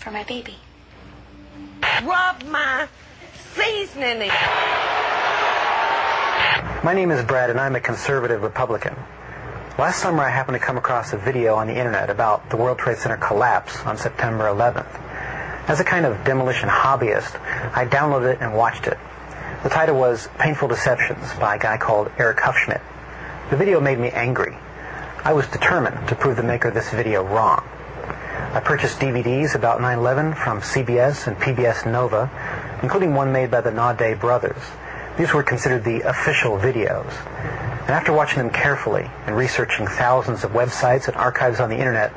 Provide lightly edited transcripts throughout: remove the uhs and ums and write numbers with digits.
for my baby. Rub my seasoning in. My name is Brad, and I'm a conservative Republican. Last summer, I happened to come across a video on the internet about the World Trade Center collapse on September 11th. As a kind of demolition hobbyist, I downloaded it and watched it. The title was Painful Deceptions by a guy called Eric Hufschmidt. The video made me angry. I was determined to prove the maker of this video wrong. I purchased DVDs about 9/11 from CBS and PBS Nova, including one made by the Naudet brothers. These were considered the official videos. And after watching them carefully and researching thousands of websites and archives on the internet,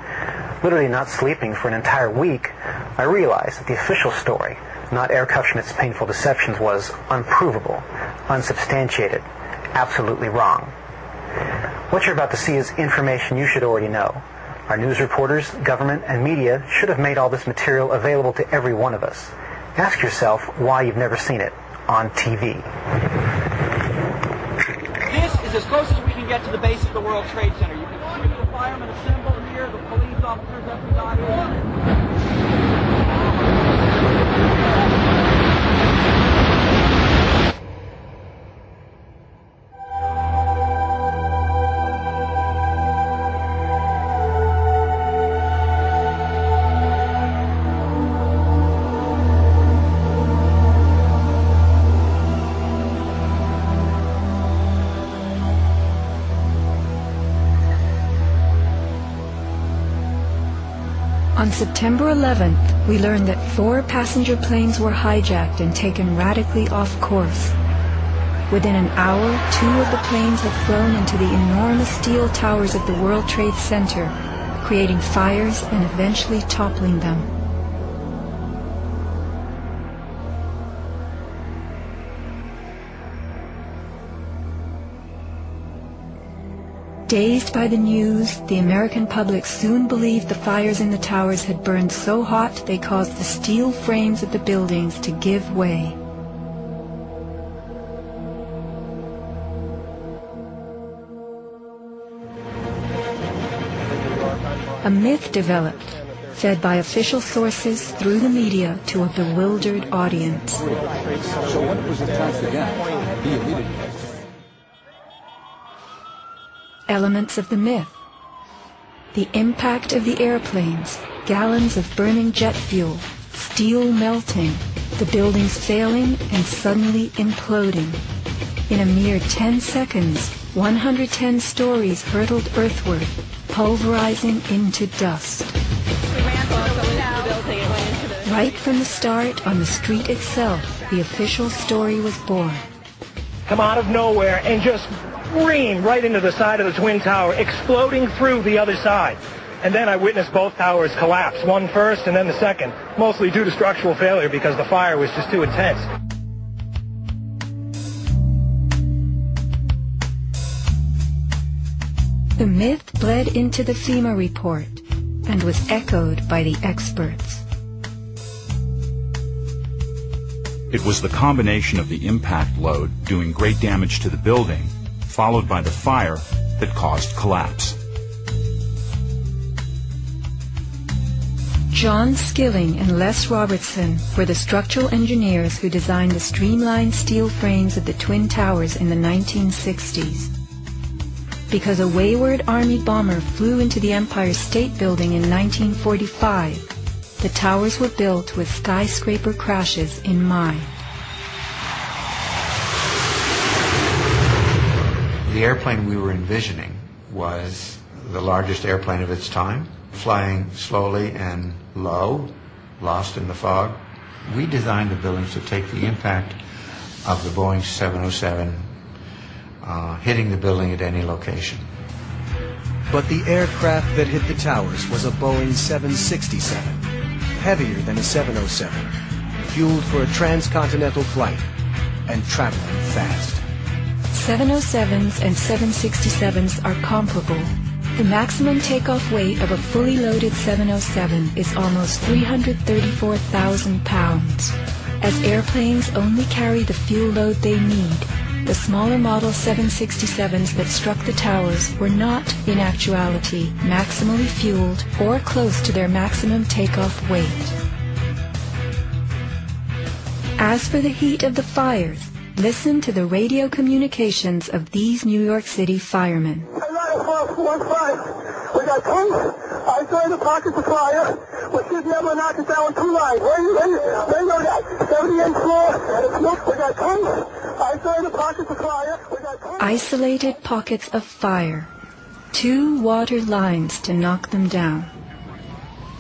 literally not sleeping for an entire week, I realized that the official story, not Eric Hufschmidt's Painful Deceptions, was unprovable, unsubstantiated, absolutely wrong. What you're about to see is information you should already know. Our news reporters, government, and media should have made all this material available to every one of us. Ask yourself why you've never seen it on TV. This is as close as we can get to the base of the World Trade Center. You can see the firemen assembled here, the police officers, everybody. On September 11th, we learned that 4 passenger planes were hijacked and taken radically off course. Within an hour, 2 of the planes had flown into the enormous steel towers of the World Trade Center, creating fires and eventually toppling them. Dazed by the news, the American public soon believed the fires in the towers had burned so hot they caused the steel frames of the buildings to give way. A myth developed, fed by official sources through the media to a bewildered audience. So what was attacked again? Elements of the myth. The impact of the airplanes, gallons of burning jet fuel, steel melting, the buildings failing and suddenly imploding. In a mere 10 seconds, 110 stories hurtled earthward, pulverizing into dust. Right from the start, on the street itself, the official story was born. Come out of nowhere and just scream right into the side of the Twin Tower, exploding through the other side. And then I witnessed both towers collapse, one first and then the second, mostly due to structural failure because the fire was just too intense. The myth bled into the FEMA report and was echoed by the experts. It was the combination of the impact load doing great damage to the building, followed by the fire that caused collapse. John Skilling and Les Robertson were the structural engineers who designed the streamlined steel frames of the Twin Towers in the 1960s. Because a wayward Army bomber flew into the Empire State Building in 1945, the towers were built with skyscraper crashes in mind. The airplane we were envisioning was the largest airplane of its time, flying slowly and low, lost in the fog. We designed the buildings to take the impact of the Boeing 707 hitting the building at any location. But the aircraft that hit the towers was a Boeing 767, heavier than a 707, fueled for a transcontinental flight, and traveling fast. 707s and 767s are comparable. The maximum takeoff weight of a fully loaded 707 is almost 334,000 pounds. As airplanes only carry the fuel load they need, the smaller model 767s that struck the towers were not, in actuality, maximally fueled or close to their maximum takeoff weight. As for the heat of the fires, listen to the radio communications of these New York City firemen. We got tanks. I saw the pockets of fire. We should never knock it down 2 lines. Where you know that? 78th floor. We got tanks. I saw the pockets of fire. We got tanks. Isolated pockets of fire. 2 water lines to knock them down.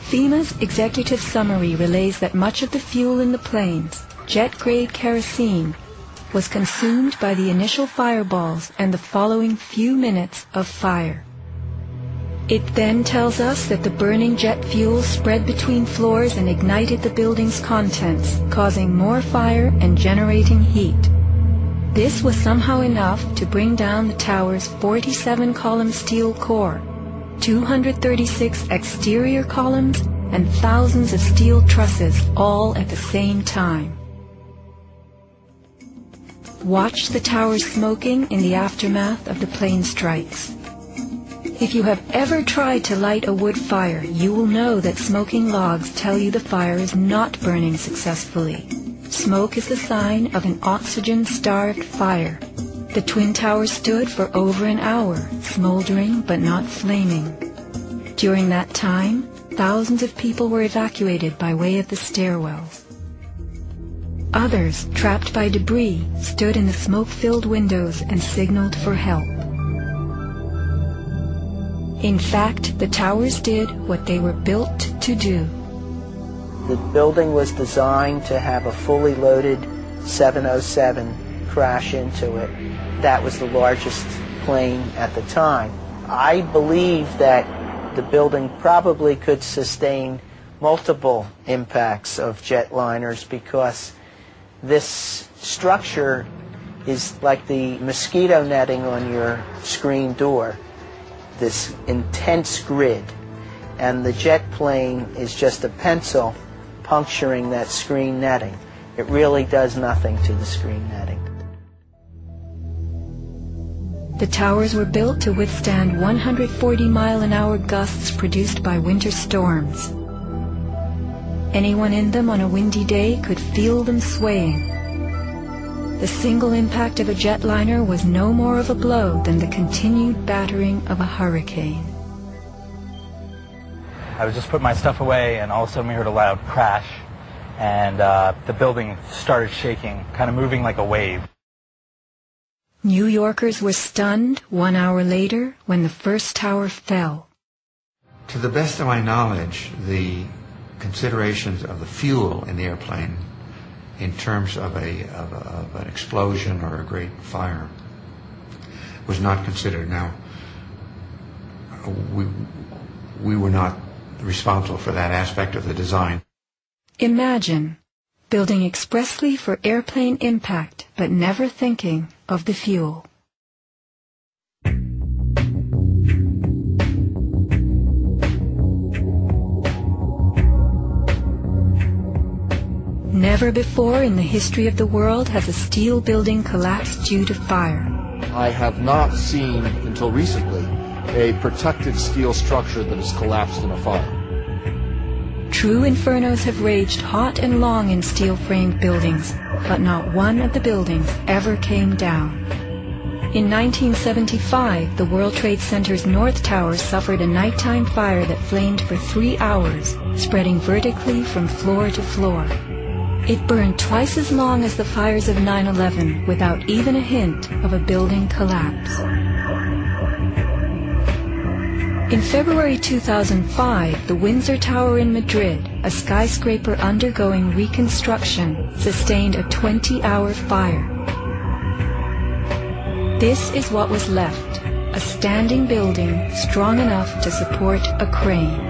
FEMA's executive summary relays that much of the fuel in the planes, jet-grade kerosene, was consumed by the initial fireballs and the following few minutes of fire. It then tells us that the burning jet fuel spread between floors and ignited the building's contents, causing more fire and generating heat. This was somehow enough to bring down the tower's 47-column steel core, 236 exterior columns, and thousands of steel trusses all at the same time. Watch the tower smoking in the aftermath of the plane strikes. If you have ever tried to light a wood fire, you will know that smoking logs tell you the fire is not burning successfully. Smoke is the sign of an oxygen-starved fire. The Twin Towers stood for over an hour, smoldering but not flaming. During that time, thousands of people were evacuated by way of the stairwells. Others, trapped by debris, stood in the smoke-filled windows and signaled for help. In fact, the towers did what they were built to do. The building was designed to have a fully loaded 707 crash into it. That was the largest plane at the time. I believe that the building probably could sustain multiple impacts of jetliners because this structure is like the mosquito netting on your screen door, this intense grid, and the jet plane is just a pencil puncturing that screen netting. It really does nothing to the screen netting. The towers were built to withstand 140-mile-an-hour gusts produced by winter storms. Anyone in them on a windy day could feel them swaying. The single impact of a jetliner was no more of a blow than the continued battering of a hurricane. I was just putting my stuff away, and all of a sudden we heard a loud crash, and the building started shaking, kind of moving like a wave. New Yorkers were stunned 1 hour later when the first tower fell. To the best of my knowledge, the considerations of the fuel in the airplane in terms of an explosion or a great fire was not considered. Now, we were not responsible for that aspect of the design. Imagine building expressly for airplane impact, but never thinking of the fuel. Never before in the history of the world has a steel building collapsed due to fire. I have not seen, until recently, a protected steel structure that has collapsed in a fire. True infernos have raged hot and long in steel-framed buildings, but not one of the buildings ever came down. In 1975, the World Trade Center's North Tower suffered a nighttime fire that flamed for 3 hours, spreading vertically from floor to floor. It burned twice as long as the fires of 9/11 without even a hint of a building collapse. In February 2005, the Windsor Tower in Madrid, a skyscraper undergoing reconstruction, sustained a 20-hour fire. This is what was left, a standing building strong enough to support a crane.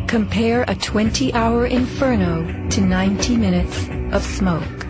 Compare a 20-hour inferno to 90 minutes of smoke.